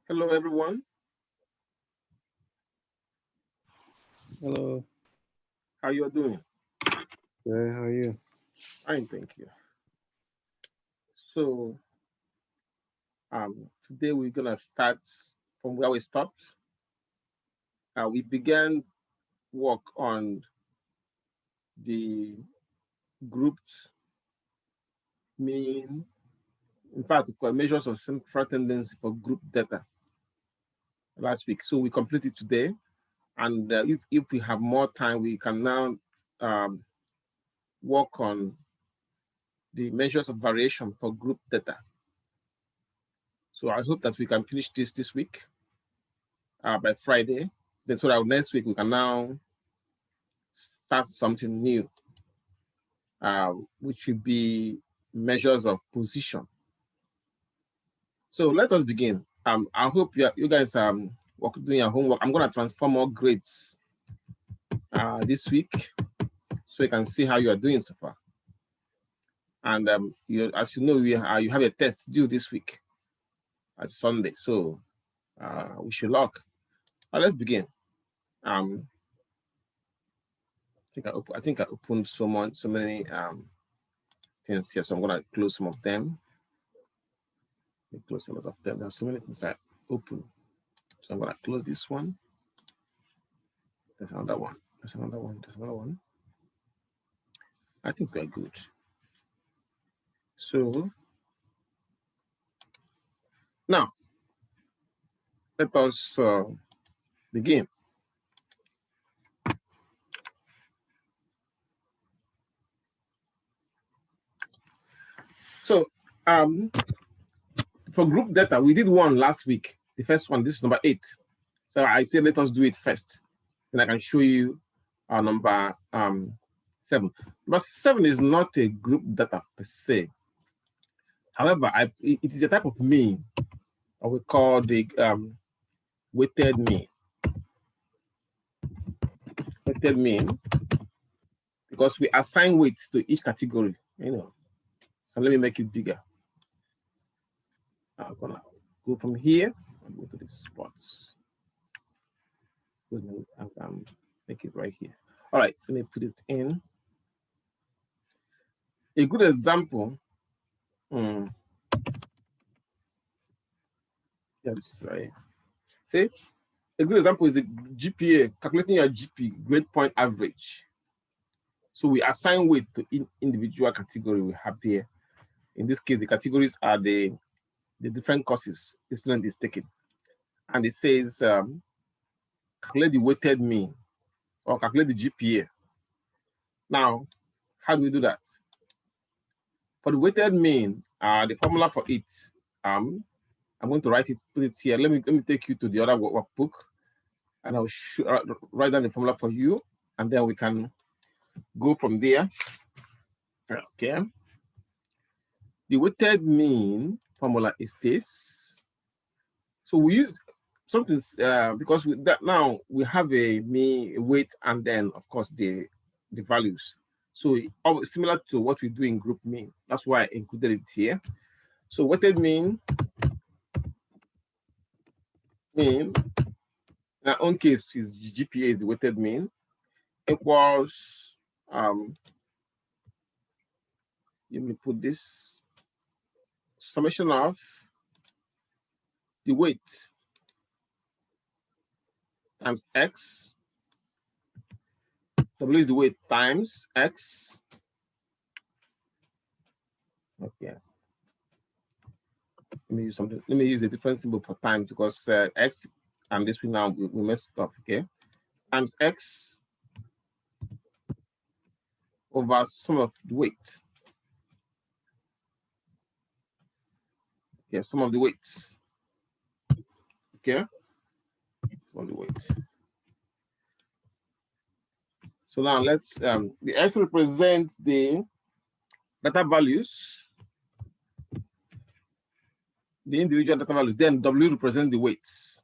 Hello, everyone. Hello. How you are doing? Good. How are you? Fine, thank you. So, today we're gonna start from where we stopped. We began work on the grouped mean, in fact, measures of central tendency for group data last week. So we completed today, and if we have more time, we can now um, work on the measures of variation for group data. So I hope that we can finish this week by Friday. Then so that next week we can now start something new, which will be measures of position. So let us begin. I hope you guys doing your homework. I'm going to transform more grades this week so you can see how you are doing so far. And as you know, you have a test due this week at Sunday. So wish you luck. Let's begin. I think I opened so many things here, so I'm gonna close some of them. Close a lot of them. There's so many things I open, so I'm gonna close this one. There's another one. There's another one. There's another one. I think we're good. So now let us begin. So for group data, we did one last week. The first one, this is number 8. So I say let us do it first. Then I can show you our number 7. Number 7 is not a group data per se. However, it is a type of mean, or we call the weighted mean. Weighted mean, because we assign weights to each category, So let me make it bigger. I'm gonna go from here and go to the spots. Make it right here. All right, let me put it in. A good example. Yeah, this is right. See, a good example is the GPA, calculating your GP, grade point average. So we assign weight to individual category we have here. In this case, the categories are the different courses the student is taking. And it says calculate the weighted mean or calculate the GPA. Now, how do we do that? For the weighted mean, the formula for it, I'm going to put it here. Let me take you to the other workbook, and I'll write down the formula for you, and then we can go from there. Okay. The weighted mean formula is this. So we use something because with that now we have a mean, a weight, and then of course the values. So similar to what we do in group mean. That's why I included it here. So weighted mean in our own case is GPA is the weighted mean equals let me put this summation of the weight times x. W is the weight times x. Okay. Let me use something. Let me use a different symbol for time because x and this one now we messed up. Okay. Times x over sum of the weight. Okay, sum of the weights. Okay. Sum of the weight. So now let's the x represents the data values, the individual data values, then W represents the weights.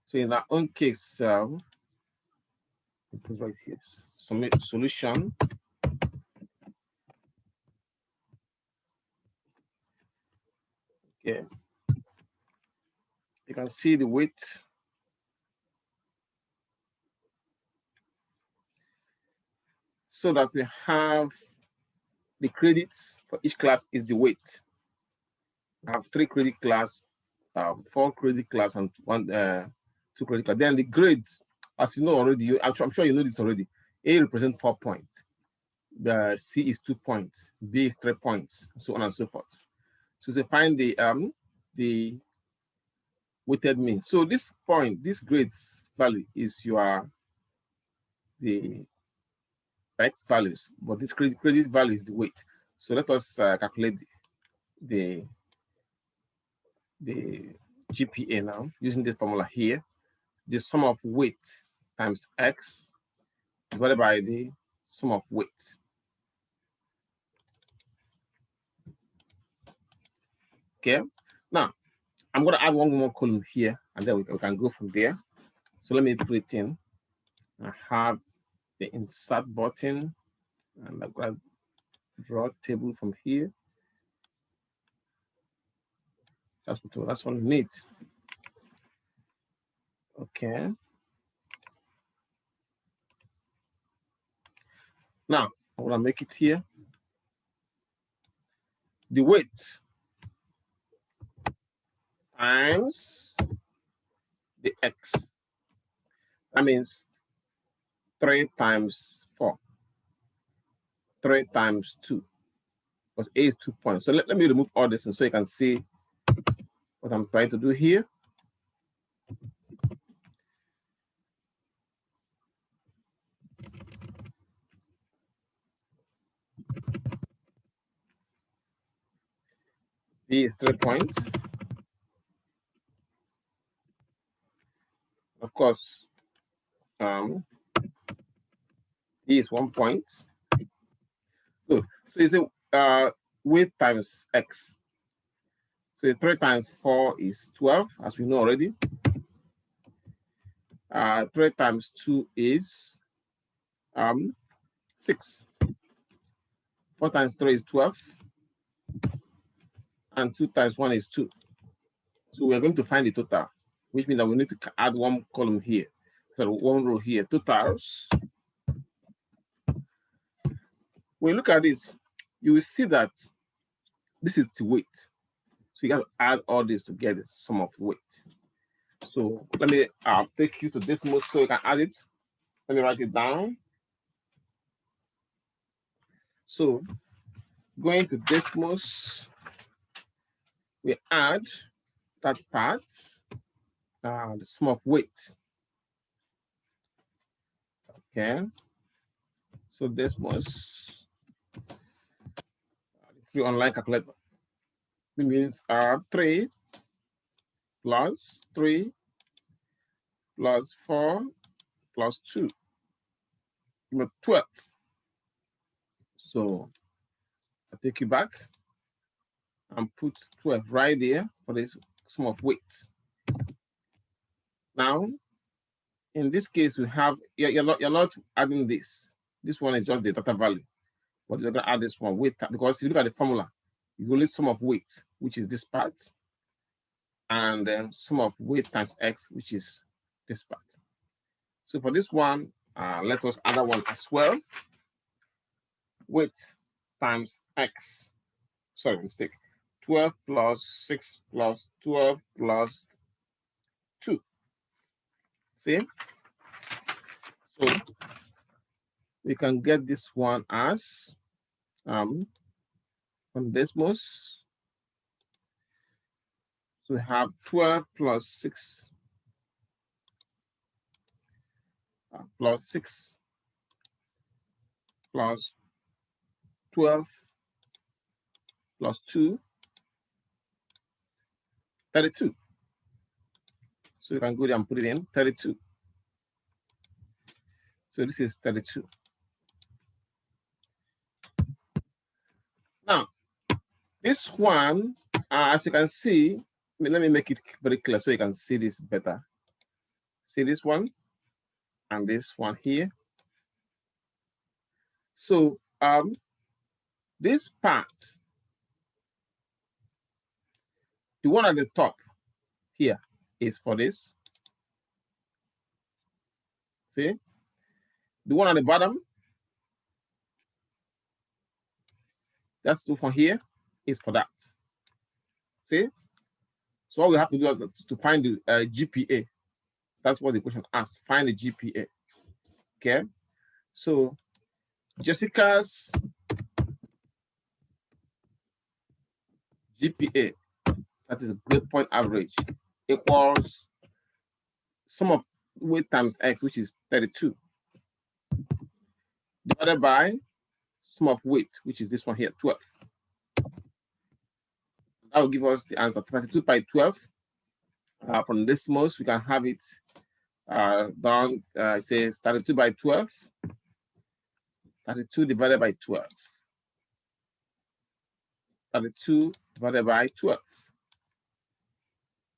So in our own case, it was right here. Solution Yeah. You can see the weight. So that we have the credits for each class is the weight. We have 3 credit class, 4 credit class, and 2 credit class. Then the grades, as you know already, I'm sure you know this already. A represents 4 points. The C is 2 points. B is 3 points, so on and so forth. So they find the weighted mean. So this point, this grades value is the X values, but this credit value is the weight. So let us calculate the GPA now using this formula here. The sum of weight times X divided by the sum of weight. Okay. Now I'm going to add one more column here, and then we can go from there. So let me put it in. I have the insert button, and I'm going to draw a table from here. That's what we need. Okay. Now I'm going to make it here. The weight times the X. That means 3 times 4. 3 times 2. Because A is 2 points. So let me remove all this, and so you can see what I'm trying to do here. B is 3 points. Of course, D is 1 point. Good. So you say weight times X. So 3 times 4 is 12, as we know already. 3 times 2 is 6. 4 times 3 is 12. And 2 times 1 is 2. So we're going to find the total, which means that we need to add one column here. So 1 row here. Totals. When you look at this, you will see that this is the weight. So you got to add all this to get the sum of weight. So let me take you to this mode so you can add it. Let me write it down. So going to Desmos, we add that part, the sum of weight. Okay. So Desmos, free online calculator. It means 3 plus 3 plus 4 plus 2, 12. So I take you back and put 12 right there for this sum of weight. Now, in this case, we have, you're not adding this. This one is just the data value. But you're going to add this one weight, because if you look at the formula, you only sum of weight, which is this part, and then sum of weight times X, which is this part. So for this one, let us add that one as well. Weight times X. Sorry, mistake. 12 plus 6 plus 12 plus 2. See? So we can get this one as from Desmos. So we have 12 plus 6 plus 6 plus 12 plus 2, 32. So you can go there and put it in 32. So this is 32. Now, this one, as you can see, let me make it very clear so you can see this better. See this one and this one here. So this part, The one at the top here is for this. See? The one at the bottom, that's the one here, is for that. See? So all we have to do is to find the GPA. That's what the question asks. Find the GPA. Okay. So Jessica's GPA, that is a grade point average, equals sum of weight times X, which is 32, divided by sum of weight, which is this one here, 12. That will give us the answer, 32 by 12. From this most, we can have it done. It says 32 by 12. 32 divided by 12. 32 divided by 12.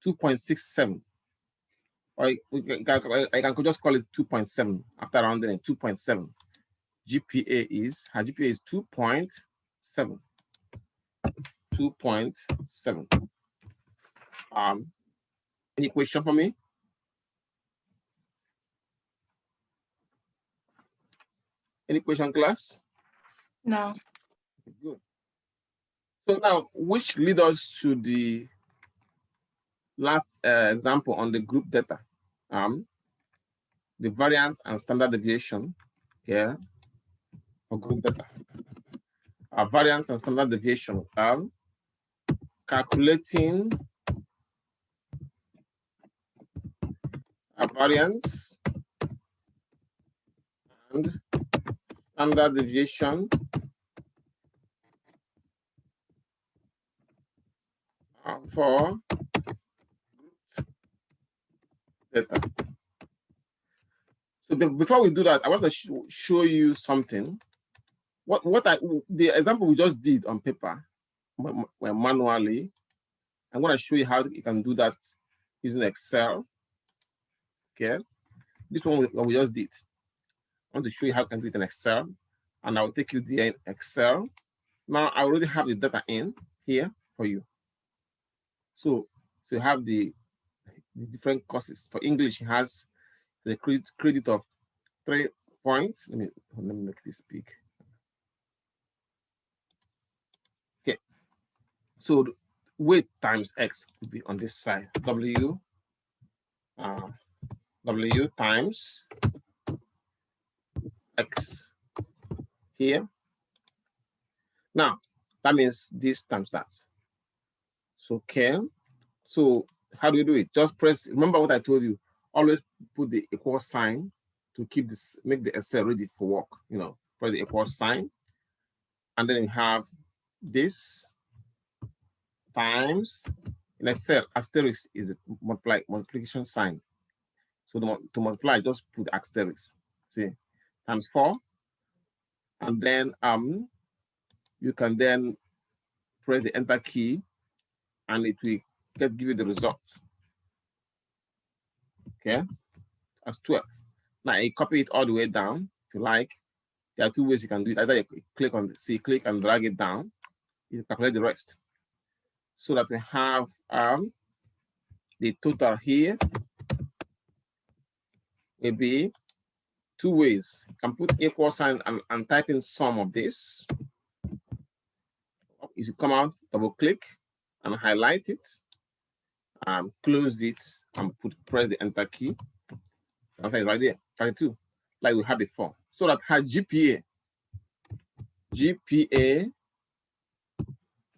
2.67. Or I can just call it 2.7 after rounding it, 2.7. GPA is, her GPA is 2.7. 2.7. Any question for me? Any question, class? No. Good. So now, which leads us to the last example on the group data, the variance and standard deviation, yeah, for group data. Variance and standard deviation, calculating a variance and standard deviation for data. So before we do that, I want to show you something. The example we just did on paper, manually, I'm going to show you how you can do that using Excel. Okay, this one we just did. I want to show you how you can do it in Excel, and I'll take you there in Excel. Now I already have the data in here for you. So you have the different courses. For English, it has the credit of 3 points. Let me make this big. Okay. So weight times X would be on this side. W times X here. Now that means this times that. So okay. So how do you do it? Just press. Remember what I told you. Always put the equal sign to keep this, make the Excel ready for work. You know, press the equal sign, and then you have this times. In Excel, asterisk is a multiplication sign. So to multiply, just put asterisk. See, times 4, and then you can then press the enter key, and it will give you the result. Okay, that's 12. Now you copy it all the way down if you like. There are 2 ways you can do it. Either you click on click and drag it down. You calculate the rest, so that we have the total here will be 2 ways. You can put equal sign and type in sum of this. If you come out, double click and highlight it, close it, and press the enter key. The answer is right there, 32, like we had before. So that her GPA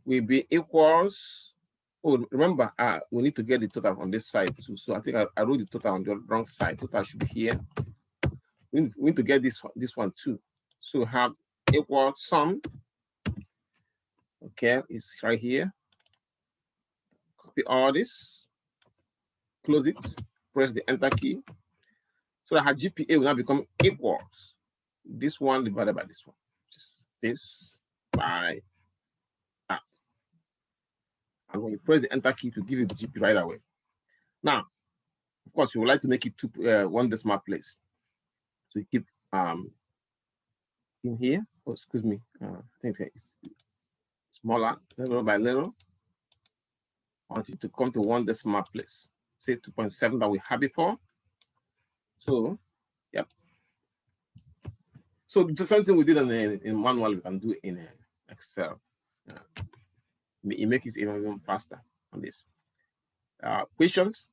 will be equals. Oh, remember, we need to get the total on this side too. So I think I wrote the total on the wrong side. Total should be here. We need to get this one too. So have equal sum. Okay, it's right here. Copy all this, close it, press the enter key, so that her GPA will now become equals this one divided by this one. Just this by that. And when you press the enter key, to give you the GPA right away. Now, of course, you would like to make it 1 decimal place. So you keep in here. Oh, excuse me. I think it's smaller, little by little. I want it to come to one decimal place, say 2.7 that we had before. So, yep. So it's something we did in manual, we can do in Excel. It makes it even faster on this. Questions?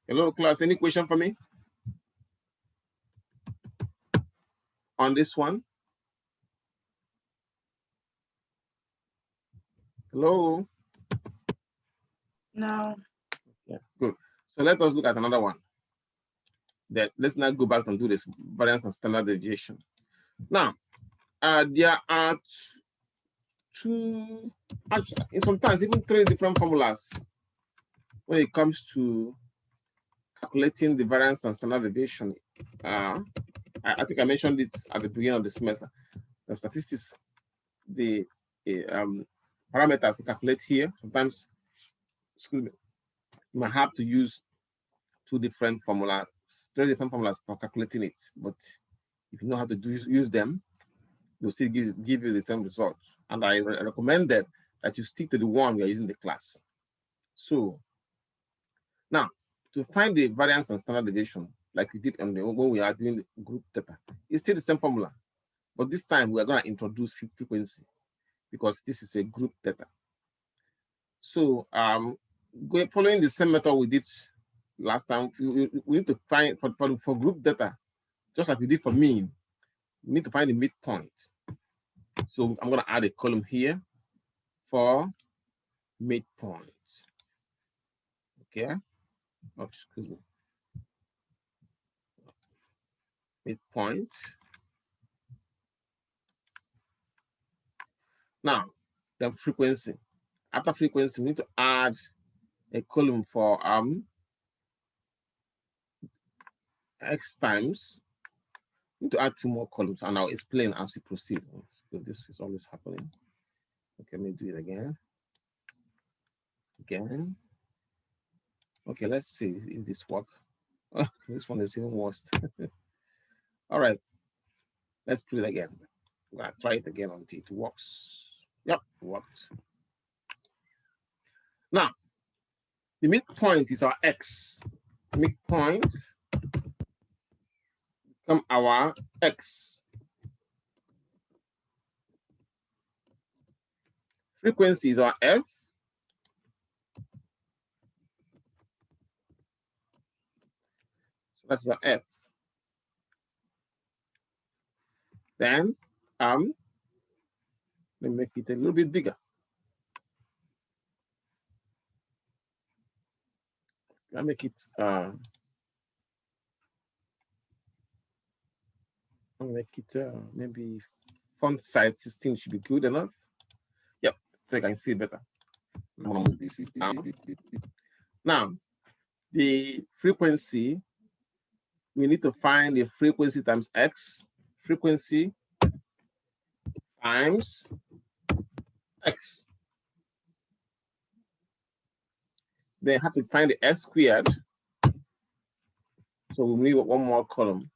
Hello, class. Any question for me on this one? Hello? No. Yeah, good. So let us look at another one. Let's now go back and do this variance and standard deviation. Now, there are two, actually, sometimes even three different formulas when it comes to calculating the variance and standard deviation. I think I mentioned it at the beginning of the semester. The statistics, the parameters we calculate here, sometimes, excuse me, you might have to use three different formulas for calculating it. But if you know how to use them, they'll still give you the same results. And I recommend that you stick to the one we are using in the class. So now, to find the variance and standard deviation, like we did on when we are doing the group data, it's still the same formula. But this time we are going to introduce frequency because this is a group data. So following the same method we did last time, we need to find for group data, just like we did for mean, we need to find the midpoint. So I'm going to add a column here for midpoint. Okay. Oh, excuse me. Midpoint. Now, the frequency. After frequency, we need to add a column for x times. We need to add two more columns, and I'll explain as we proceed. So this is always happening. Okay, let me do it again. Okay, let's see if this works. Oh, this one is even worse. All right, let's do it again. I'm gonna try it again until it works. Yep, it worked. Now, the midpoint is our x. Midpoint become our x. Frequency is our f. So that's our f. Then let me make it a little bit bigger. I make it maybe font size 16 should be good enough. Yep, so you can see better. I'm gonna move this down. Now, the frequency, we need to find the frequency times x. Frequency times x. Then have to find the x squared. So we need one more column.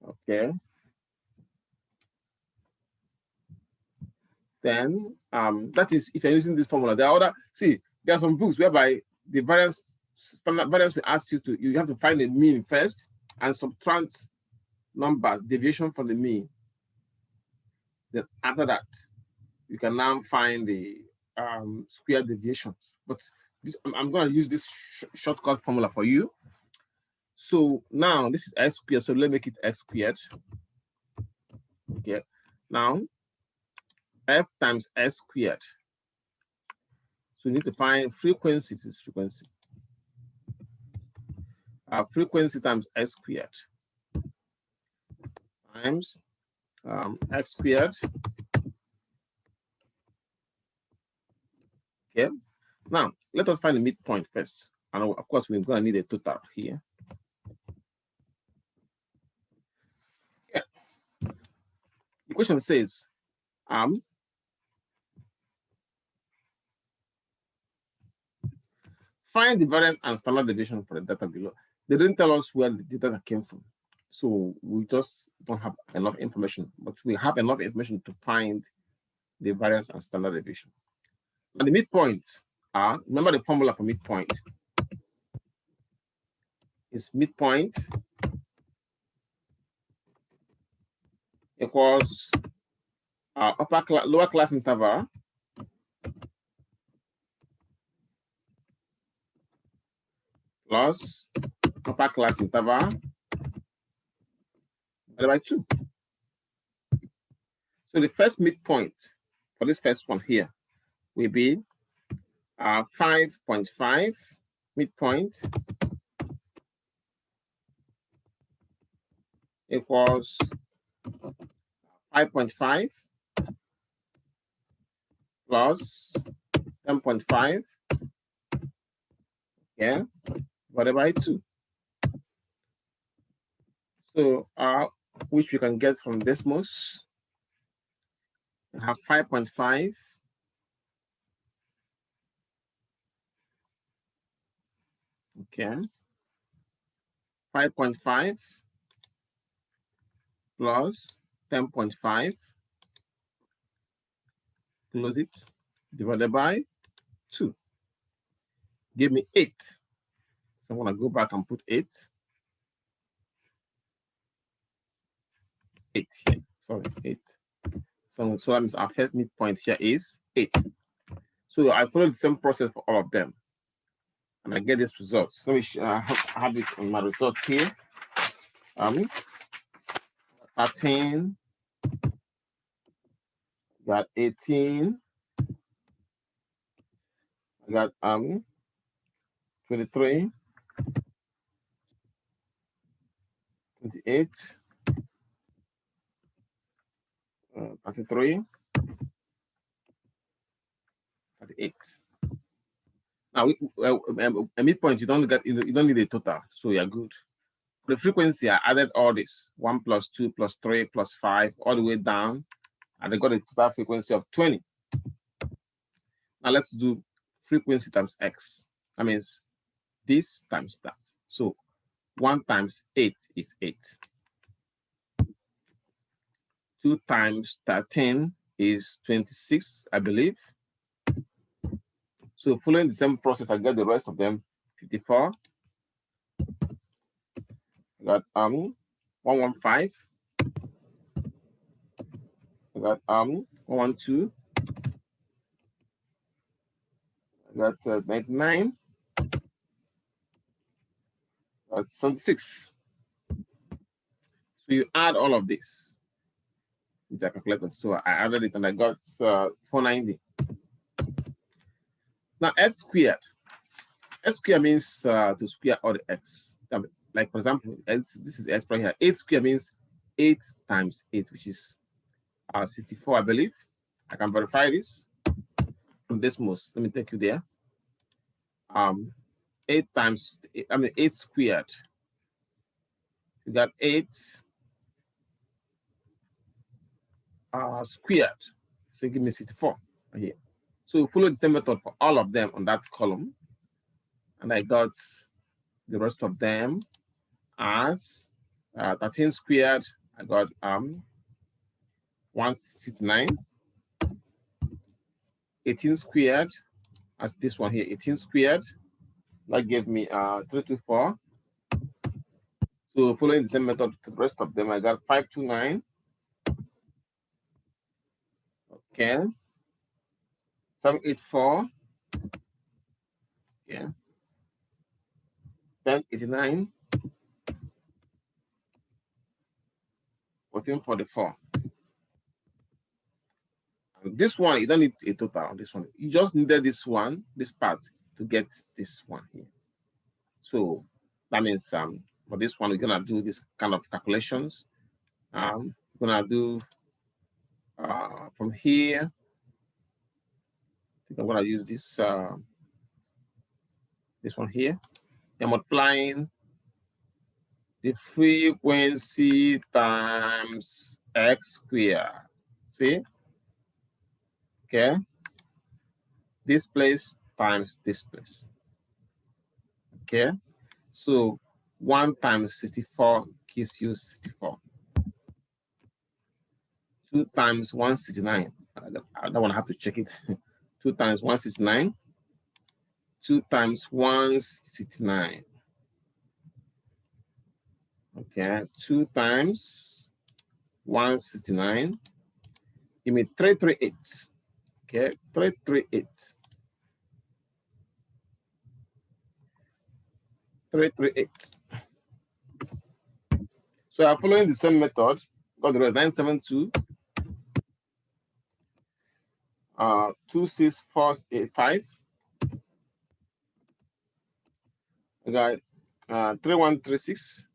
Okay. Then that is if you're using this formula. There are some books whereby the standard variance will ask you have to find the mean first and subtract numbers, deviation from the mean. Then after that, you can now find the square deviations. But I'm going to use this shortcut formula for you. So now this is x squared. So let's make it x squared. Okay. Now f times s squared. So we need to find frequency. This is frequency. Frequency times s squared times x squared. Okay. Now let us find the midpoint first. And of course, we're going to need a total here. Yeah. The question says, find the variance and standard deviation for the data below. They didn't tell us where the data came from. So we just don't have enough information, but we have enough information to find the variance and standard deviation. And the midpoint are, remember the formula for midpoint is midpoint equals lower class interval plus upper class interval divided by 2. So the first midpoint for this first one here will be 5.5 midpoint equals 5.5 plus 10.5, yeah, divided by 2. So which we can get from Desmos, we have 5.5 okay, 5.5 plus 10.5, close it, divided by 2. Give me 8. So I'm going to go back and put 8. 8 here, sorry, 8. So that means our first midpoint here is 8. So I follow the same process for all of them. And I get this result. So let me have it in my result here. 13, got 18, I got 23, 28, 33, 38. Now a midpoint you don't need a total, so you're good. For the frequency, I added all this 1 plus 2 plus 3 plus 5 all the way down, and I got a total frequency of 20. Now let's do frequency times x. That means this times that. So 1 times 8 is 8. 2 times 13 is 26, I believe. So following the same process, I get the rest of them 54. I got 115. I got 112. I got 99. That's 76. So you add all of this with a calculator. So I added it and I got 490. Now x squared. X squared means to square all the x. Like for example, this is x right here. 8 squared means 8 times 8, which is 64, I believe. I can verify this from Desmos. Let me take you there. 8 times, 8 squared. You got 8 squared. So give me 64 right here. So follow the same method for all of them on that column. And I got the rest of them as 13 squared. I got 169. 18 squared, as this one here, 18 squared. That gave me 324. So following the same method for the rest of them, I got 529. Okay. 784. Yeah. 1089. 1444. And this one, you don't need a total on this one. You just needed this one, this part, to get this one here. So that means for this one, we're gonna do this kind of calculations. We're gonna do from here. I think I'm gonna use this this one here. I'm multiplying the frequency times x squared. See? Okay. This place times this place. Okay. So 1 times 64 gives you 64. 2 times 169. I don't want to have to check it. 2 times 169. 2 times 169. Okay, 2 times 169. Give me 338. Okay, 338. 338. So I'm following the same method. Got the rest 972. 26485. I got 3136.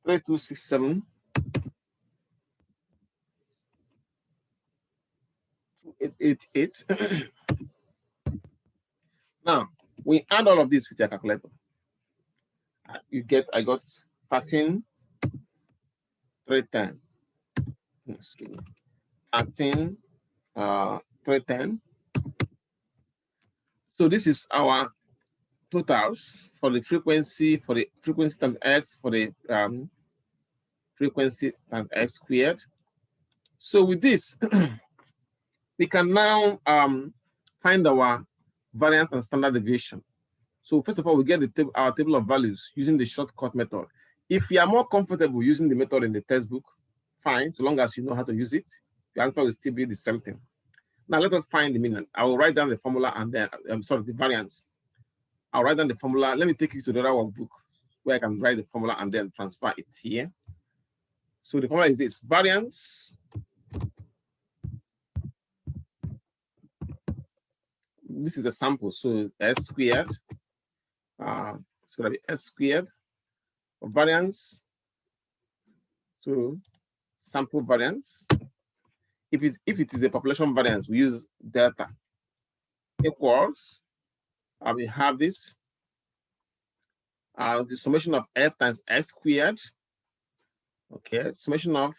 3267. 2888. Now, we add all of this with your calculator. I got 13,310. 13,310. So this is our totals for the frequency times x, for the frequency times x squared. So with this, we can now find our variance and standard deviation. So first of all, we get our table of values using the shortcut method. If you are more comfortable using the method in the textbook, fine, so long as you know how to use it, the answer will still be the same thing. Now let us find the mean. I will write down the formula and then, the variance. I'll write down the formula. Let me take you to the other workbook where I can write the formula and then transfer it here. So the formula is this: variance. This is the sample, so s squared. It's going to be s squared of variance. So sample variance. If it is a population variance, we use delta equals. We have this the summation of f times x squared. Okay, summation of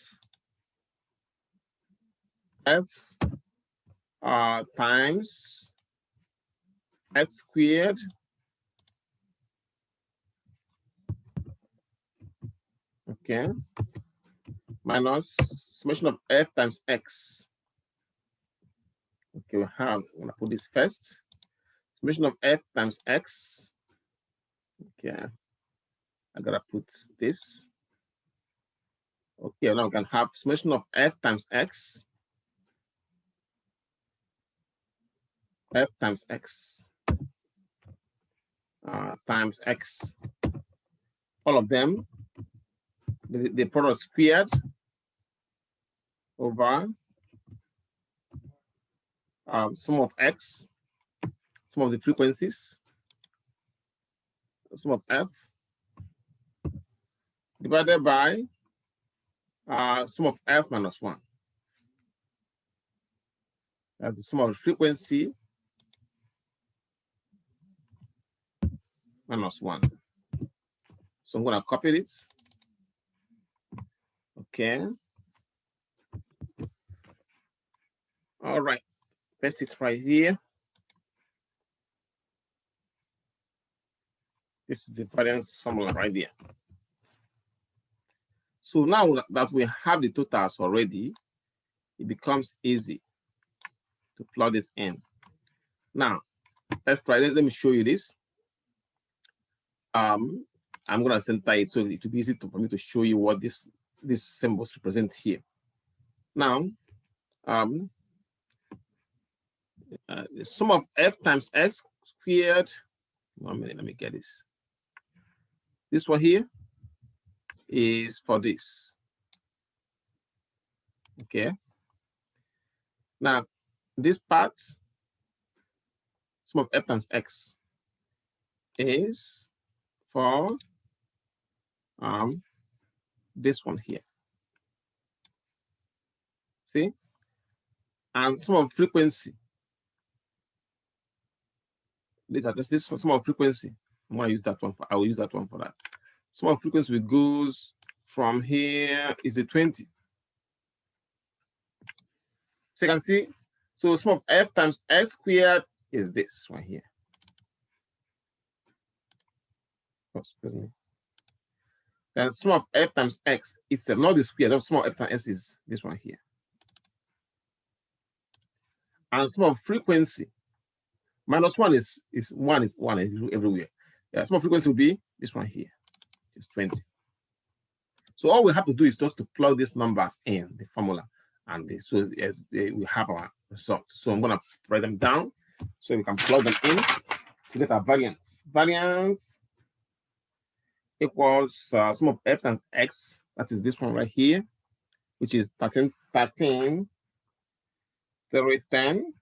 f times x squared okay minus summation of f times x. Okay, I'm gonna put this first. Summation of f times x. Okay, I gotta put this. Okay, now we can have summation of f times x. F times x times x. All of them, the product squared over sum of x, sum of the frequencies, sum of f, divided by sum of f minus 1. That's the sum of the frequency minus 1. So I'm going to copy it. Okay. All right. Paste it right here. This is the variance formula right there. So now that we have the totals already, it becomes easy to plug this in. Now, let's try this. Let me show you this. I'm going to center it so it will be easy for me to show you what this symbols represent here. Now, the sum of f times x squared. 1 minute, let me get this. This one here is for this. Okay. Now, this part, sum of f times x, is for this one here. See? And sum of frequency. This sum of frequency. I'm going to use that one for. I will use that one for that. Sum of frequency goes from here is a 20. So you can see. So sum of f times x squared is this one here. excuse me. Then sum of f times x is not the square. The sum of f times s is this one here. And sum of frequency minus one is one everywhere. Yeah, sum of frequency will be this one here, which is 20. So all we have to do is just to plug these numbers in the formula, and we have our results. So I'm gonna write them down so we can plug them in to get our variance. Variance equals sum of f times x, that is this one right here, which is 13, 3, 10,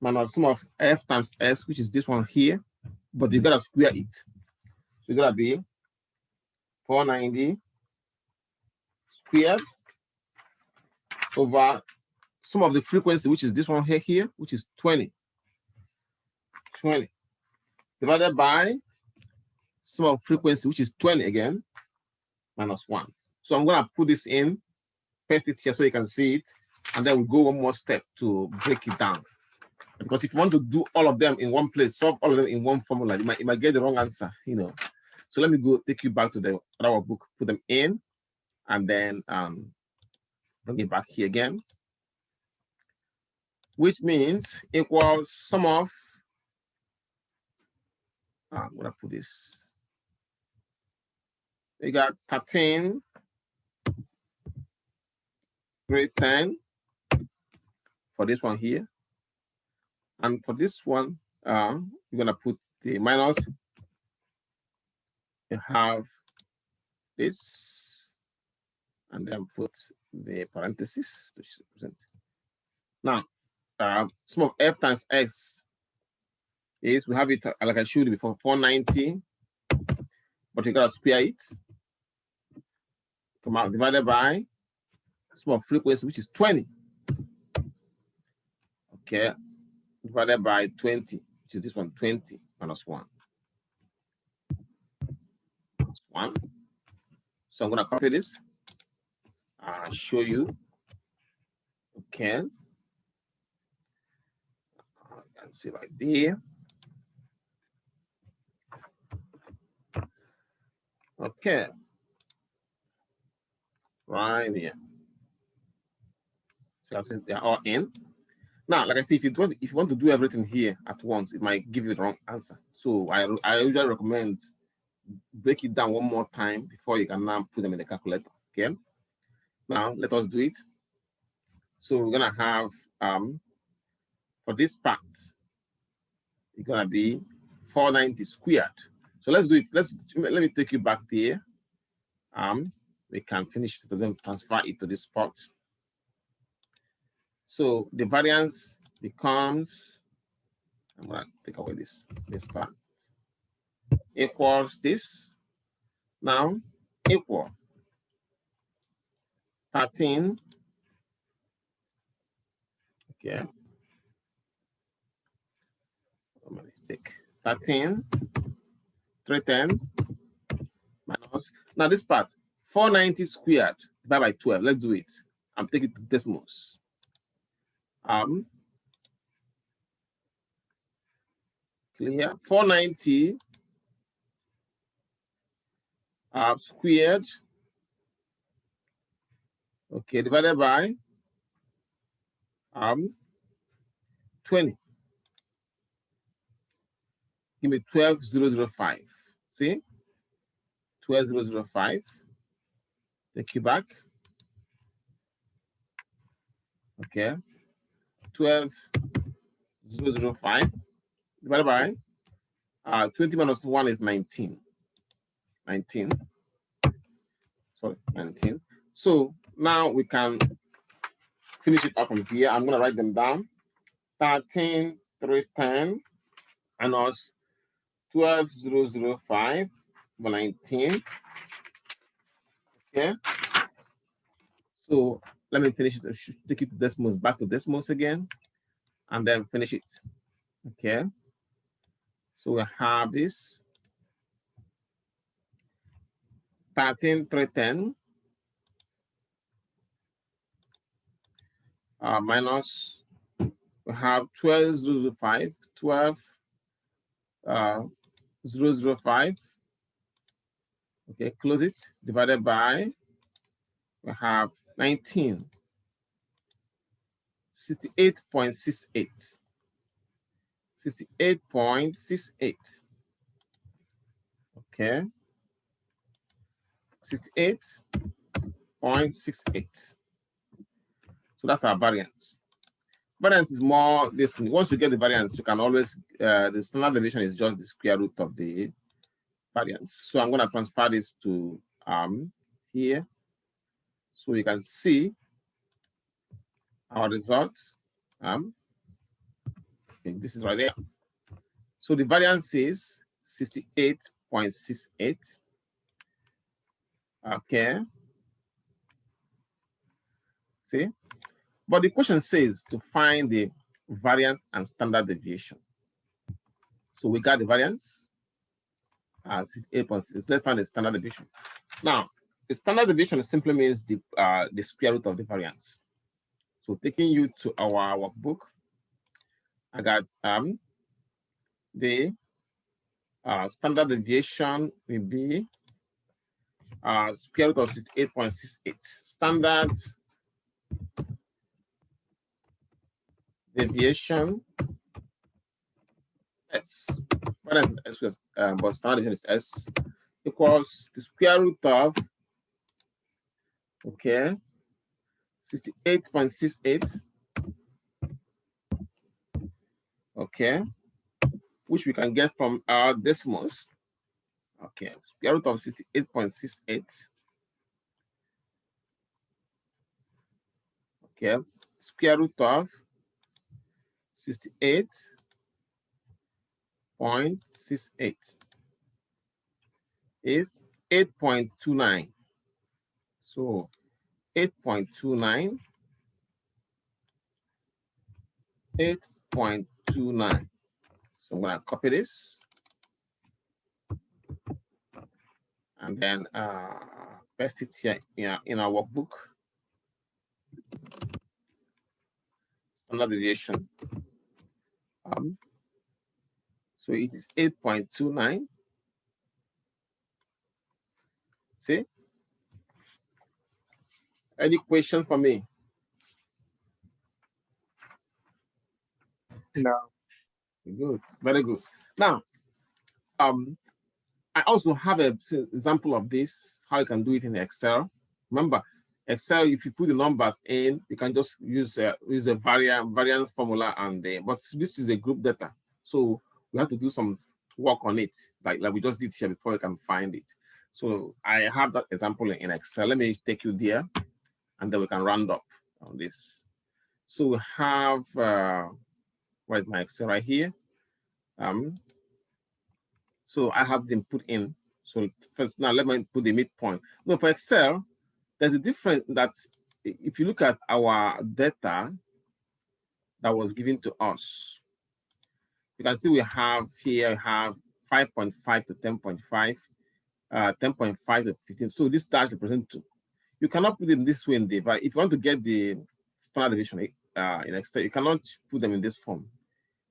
minus sum of f times s, which is this one here, but you gotta square it. So you gotta be 490 squared over sum of the frequency, which is this one here, which is 20, divided by sum of frequency, which is 20 again, minus 1. So I'm gonna put this in, paste it here so you can see it, and then we'll go one more step to break it down. Because if you want to do all of them in one place, solve all of them in one formula, you might get the wrong answer, you know. So let me go take you back to the other book, put them in, and then bring it back here again, which means equals sum of, I'm gonna put this, we got 13, grade 10 for this one here. And for this one, you're gonna put the minus, you have this, and then put the parenthesis to represent. Now, sum of f times x is, we have it like I showed you before, 490, but you gotta square it, come out, divided by sum of frequency, which is 20. Okay, divided by 20, which is this one, 20 minus 1. Minus 1. So I'm gonna copy this and show you. Okay. You can see right there. Okay. Right here. So I think they're all in. Now, like I said, if you want to do everything here at once, it might give you the wrong answer. So I usually recommend break it down one more time before you can now put them in the calculator. Okay. Now let us do it. So we're gonna have for this part, it's gonna be 490 squared. So let's do it. Let me take you back there. We can finish to then transfer it to this spot. So the variance becomes, I'm gonna take away this part, equals this. Now equal 13. Okay. My mistake. 13, 310 minus. Now this part, 490 squared divided by 12. Let's do it. I'm taking to decimals. Clear. 490 squared. Okay, divided by 20. Give me 12,005. See? 12,005. Take you back. Okay. 12,005 divided by 20 minus 1 is 19. 19. Sorry, 19. So now we can finish it up from here. I'm going to write them down. 13, 310 minus 12,005 over 19. Okay. So let me finish it. I should take it to decimals, back to decimals again, and then finish it. Okay. So we have this 13, 310 minus, we have 12,005, 12,005 Okay, close it, divided by, we have 19, 68.68. 68.68. Okay. 68.68. So that's our variance. Variance is more this. Once you get the variance, you can always the standard deviation is just the square root of the variance. So I'm going to transfer this to here, so you can see our results. Okay, this is right there. So the variance is 68.68. Okay. See, but the question says to find the variance and standard deviation. So we got the variance as 8.6. Let's find the standard deviation. Now, the standard deviation simply means the square root of the variance. So taking you to our workbook, I got the standard deviation will be square root of 68.68. Standard deviation S. What is S? But standard deviation is S equals the square root of 68.68. Okay, which we can get from our decimals. Okay, square root of 68.68. Okay, square root of 68.68 is 8.29. So 8.29, 8.29. So I'm gonna copy this and then paste it here in our workbook. Standard deviation. So it is 8.29. See? Any question for me? No. Good, very good. Now, I also have an example of this, how you can do it in Excel. Remember, Excel, if you put the numbers in, you can just use a variance formula, and but this is a group data, so we have to do some work on it, like we just did here before you can find it. So I have that example in Excel. Let me take you there, and then we can round up on this. So we have where's my Excel right here? So I have them put in. So first, now let me put the midpoint. No, for Excel, there's a difference that if you look at our data that was given to us, you can see we have here, 5.5 to 10.5, 10.5 to 15. So this dash represents 2. You cannot put them this way in the, but if you want to get the standard deviation in Excel, you cannot put them in this form.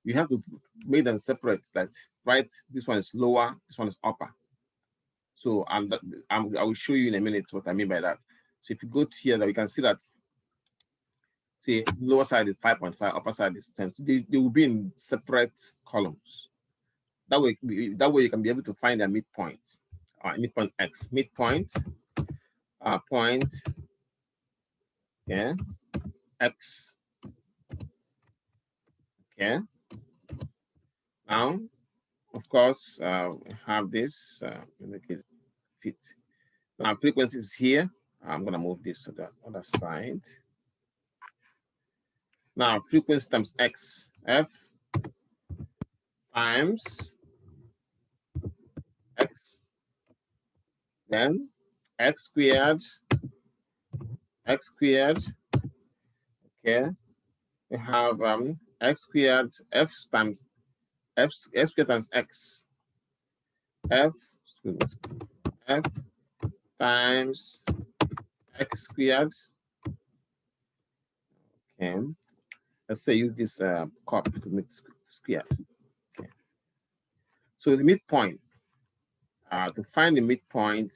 You have to make them separate, that right, this one is lower, this one is upper. So I will show you in a minute what I mean by that. So if you go to here, that we can see that, see, lower side is 5.5, upper side is 10. So they will be in separate columns. That way you can be able to find a midpoint. Midpoint X, midpoint, point, X. Okay. Now, of course, we have this. Make it fit. Now, frequency is here. I'm going to move this to the other side. Now, frequency times X, F times X, then X squared, okay. We have X squared, F times F squared times X, F times X squared. Okay, let's say use this cup to make squared. Okay, so the midpoint To find the midpoint,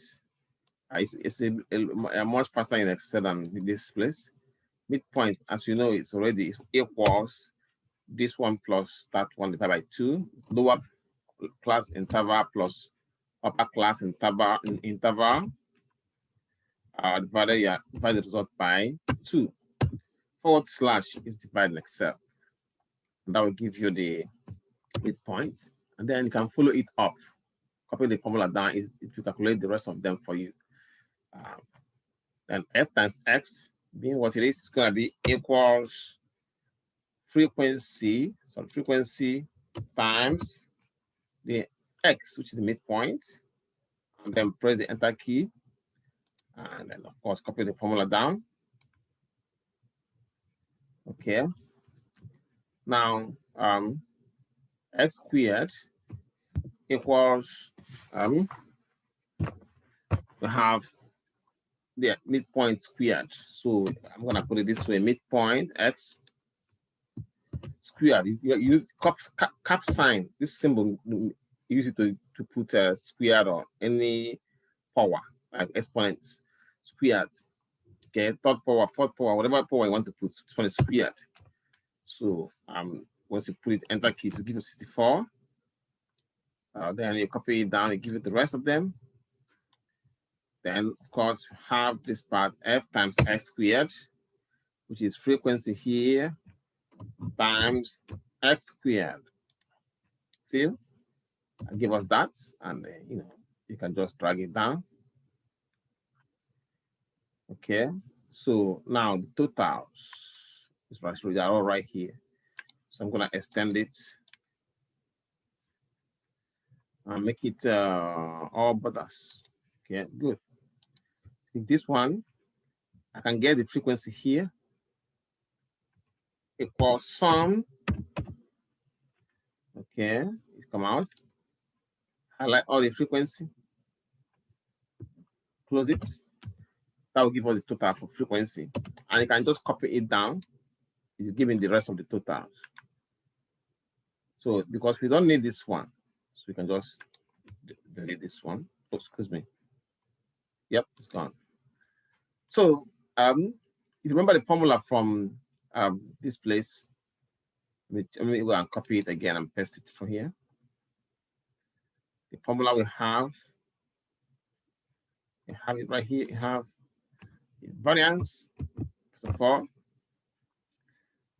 it's a much faster in Excel than this place. Midpoint, as you know, it's already equals this one plus that one divided by 2, lower class interval plus upper class interval divide the result by 2. / is divided in Excel. And that will give you the midpoint. And then you can follow it up. Copy the formula down, it will calculate the rest of them for you. Then F times X, being what it is going to be equals frequency times the X, which is the midpoint. And then press the enter key. And then, of course, copy the formula down. Okay. Now, X squared equals, we have the midpoint squared. So I'm going to put it this way, midpoint X squared. You use cap sign, this symbol, you use it to put a squared or any power, like exponents, squared. Okay, third power, fourth power, whatever power you want to put, this one is squared. So once you put it, enter key, to give you 64. Then you copy it down, you give it the rest of them. Then, of course, have this part, F times X squared, which is frequency here, times X squared. See? I give us that, and you can just drag it down. Okay, so now the totals is actually all right here. So I'm gonna extend it and make it all butters. Okay, good. In this one, I can get the frequency here equals sum. Okay, it come out. Highlight all the frequency. Close it. That will give us the total for frequency. And you can just copy it down. You're giving the rest of the totals. So because we don't need this one, so we can just delete this one. Oh, excuse me. Yep, it's gone. So if you remember the formula from this place, which I'm going to go and copy it again and paste it from here. The formula we have it right here. You have variance. First of all,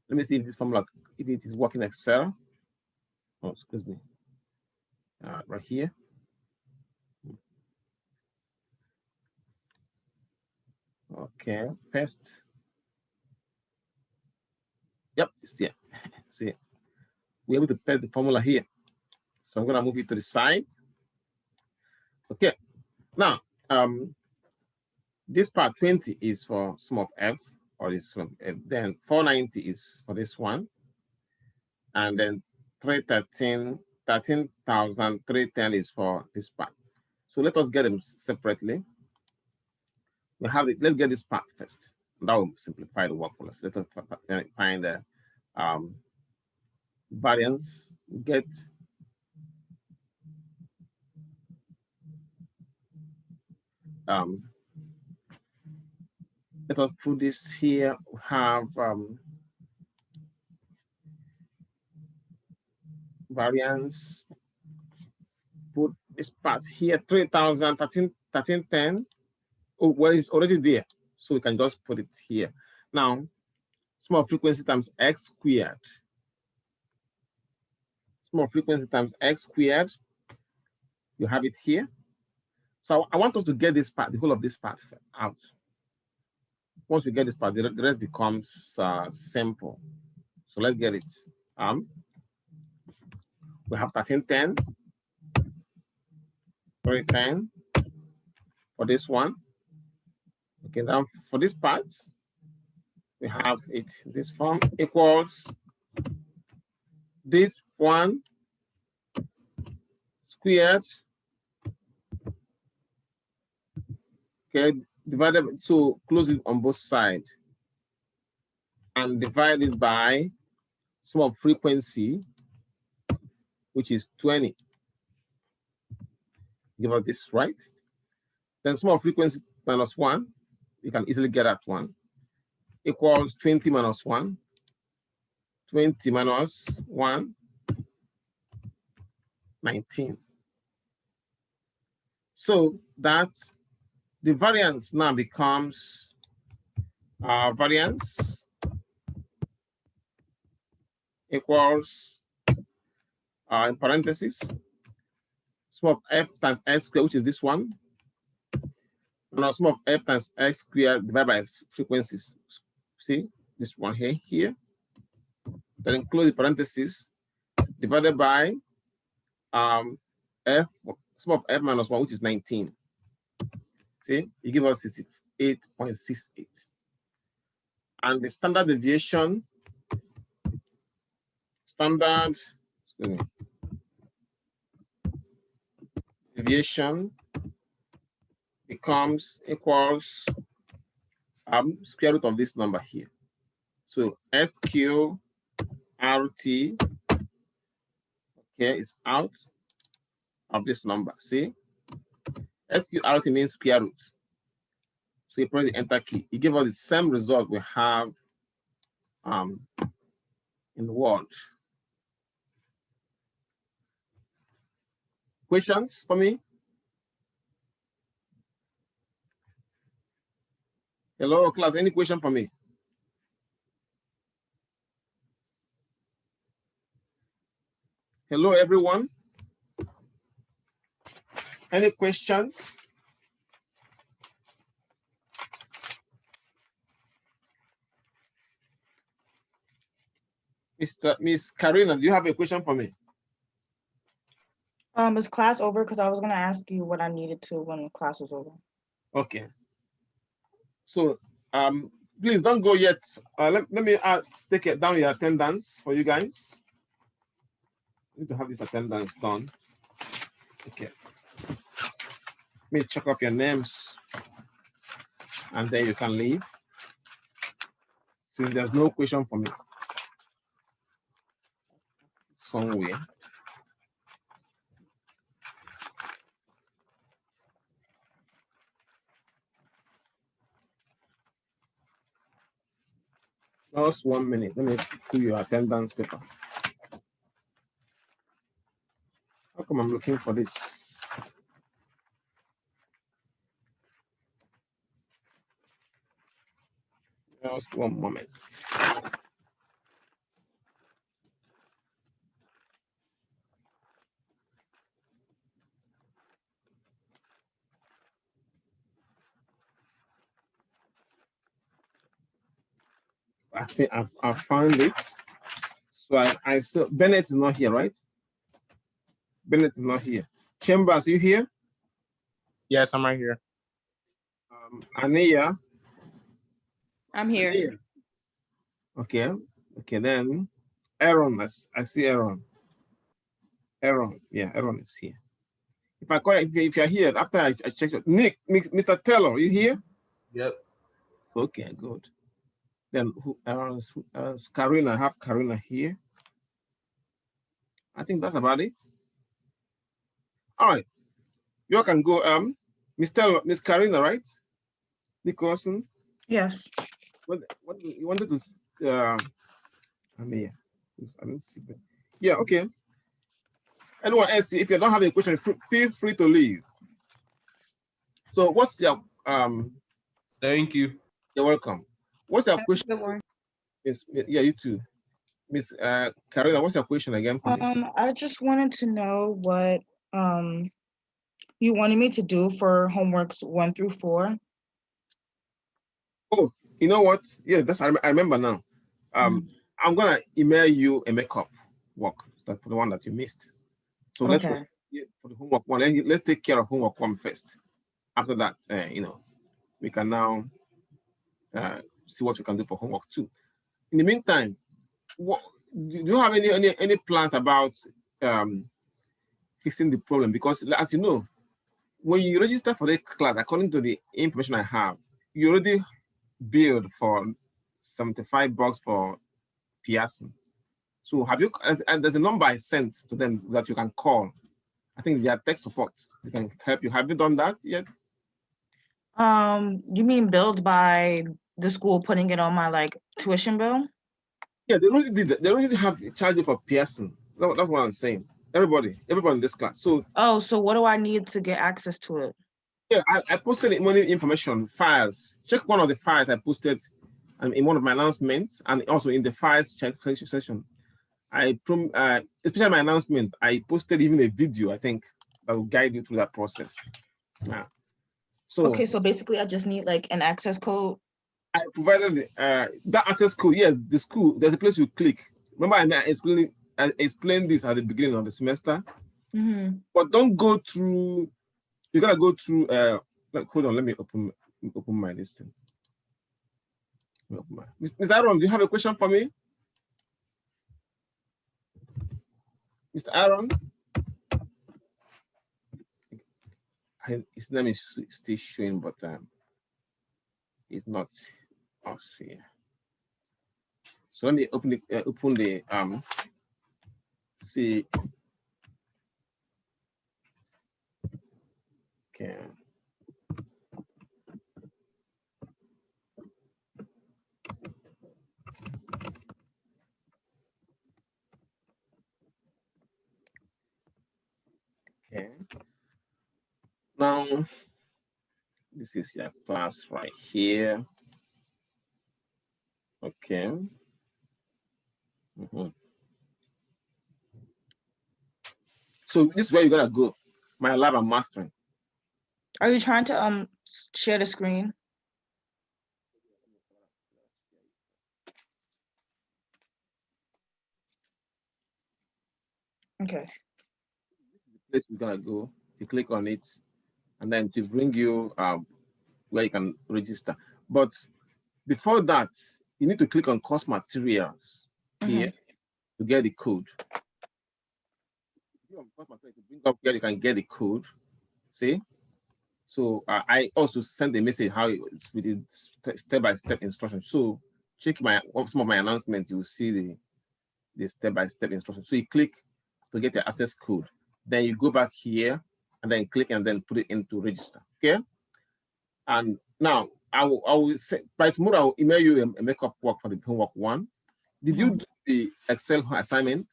let me see if this formula, if it is working Excel. Oh, excuse me. Right here. Okay, paste. Yep, it's there. See, we're able to paste the formula here. So I'm going to move it to the side. Okay, now this part 20 is for sum of F, or this sum of F. Then 490 is for this one, and then 13,310 is for this part. So let us get them separately. We have it. Let's get this part first. That will simplify the work for us. Let us find the variance. Get let us put this here. We have variance. Put this part here, 3,000, 1310. Oh, well, it's already there. So we can just put it here. Now, small frequency times X squared. Small frequency times X squared. You have it here. So I want us to get this part, the whole of this part out. Once we get this part, the rest becomes simple. So let's get it. We have 1310, 310 for this one. Okay, now for this part, we have it this form equals this one squared. Okay, divided, so close it on both sides and divide it by sum of frequency, which is 20. Give us this, right? Then sum of frequency minus 1, you can easily get at 1, equals 20 minus 1. 20 minus 1, 19. So that the variance now becomes variance equals, in parentheses, sum of f times s squared, which is this one, and sum of f times s squared divided by frequencies. See this one here. Then include the parentheses divided by f, sum of f minus 1, which is 19. See, you give us 68.68. And the standard deviation, deviation becomes equals square root of this number here. So SQRT, okay, is out of this number. See, SQRT means square root. So you press the enter key. It gives us the same result we have in Word. Questions for me? Hello, class. Any question for me? Hello, everyone. Any questions? Miss Karina, do you have a question for me? Is class over? Because I was gonna ask you what I needed to when class was over. Okay. So please don't go yet. Let me take it down your attendance for you guys. I need to have this attendance done. Okay. Let me check up your names and then you can leave. Since there's no question for me somewhere. Just 1 minute. Let me do your attendance paper. How come I'm looking for this? Just 1 moment. I think I found it. So I saw Bennett is not here, right? Bennett is not here. Chambers, you here? Yes, I'm right here. Ania. I'm here. Ania. Okay. Okay, then Aaron, I see Aaron. Aaron, yeah, Aaron is here. If I call, if you're here, after I check your Nick, Mr. Taylor, you here? Yep. Okay, good. Then who Karina? I have Karina here. I think that's about it. All right, you all can go. Miss Karina, right? Nicholson. Yes. What you wanted to? I mean, I don't see. Yeah. Okay. Anyone else? If you don't have a question, feel free to leave. So, what's your Thank you. You're welcome. What's your question? Good morning. Yeah, you too. Miss Karina, what's your question again for me? I just wanted to know what you wanted me to do for homeworks 1 through 4. Oh, you know what? Yeah, that's I remember now. I'm gonna email you a makeup work for the one that you missed. So let's Okay. for the homework one. Let's take care of homework one first. After that, we can now see what we can do for homework 2. In the meantime, do you have any plans about fixing the problem? Because as you know, when you register for the class, according to the information I have, you already billed for $75 for Pearson. So have you? And there's a number I sent to them that you can call I think they are tech support. They can help you. Have you done that yet? You mean billed by the school putting it on my like tuition bill? Yeah, they already did that. They already have a charge for Pearson. That's what I'm saying. Everybody in this class. So Oh, so what do I need to get access to it? yeah, I posted money information files. Check one of the files I posted in one of my announcements, and also in the files check session. Especially my announcement, I posted even a video, I think, that will guide you through that process. Yeah. So Okay, so basically I just need like an access code. I provided that access code. Yes, the school, there's a place you click. Remember, I explained this at the beginning of the semester. Mm-hmm. But don't go through, you gotta go through, hold on, let me open my listing. Mr. Aaron, do you have a question for me? Mr. Aaron? His name is still showing, but it's not us here. So let me open the see. Okay. Okay. Now, this is your class right here. Okay. So this is where you're gonna go. My lab and mastering. Are you trying to share the screen? Okay. This is the place you're gonna go. You click on it, and then to bring you where you can register. But before that, you need to click on course materials here to get the code. To bring up where you can get the code. See? So I also send a message how it's with the step-by-step instruction. So check some of my announcements, you will see the step-by-step instruction. So you click to get your access code. Then you go back here and then click and then put it into register. Okay. And now I will say by tomorrow I will email you a makeup work for the homework 1. Did you do the Excel assignment?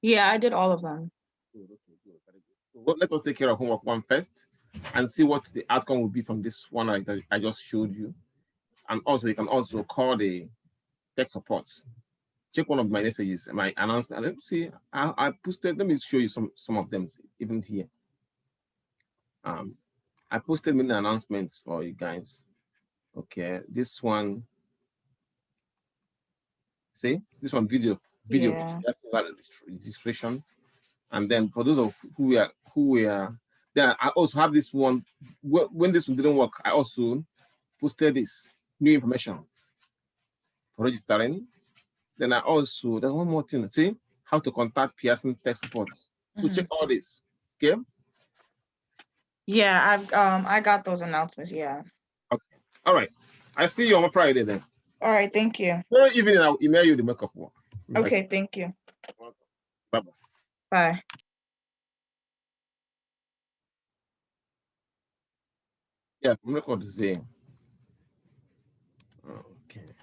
Yeah, I did all of them. So let us take care of homework 1 first and see what the outcome will be from this one that I just showed you. And also you can also call the tech support. Check one of my messages, my announcement. Let me see. I posted. Let me show you some of them, even here. I posted many announcements for you guys. Okay, this one. See, this one video. Yeah. That's registration. And then for those of who we are, then I also have this one. When this one didn't work, I also posted this new information for registering. Then I also, there's one more thing. See how to contact Pearson tech support. So check all this. Okay. Yeah, I got those announcements. Yeah. Okay. All right. I see you on Friday then. All right. Thank you. Tomorrow evening, I'll email you the makeup work. Okay. Thank you. Bye-bye. Bye. Yeah, record the same. Okay.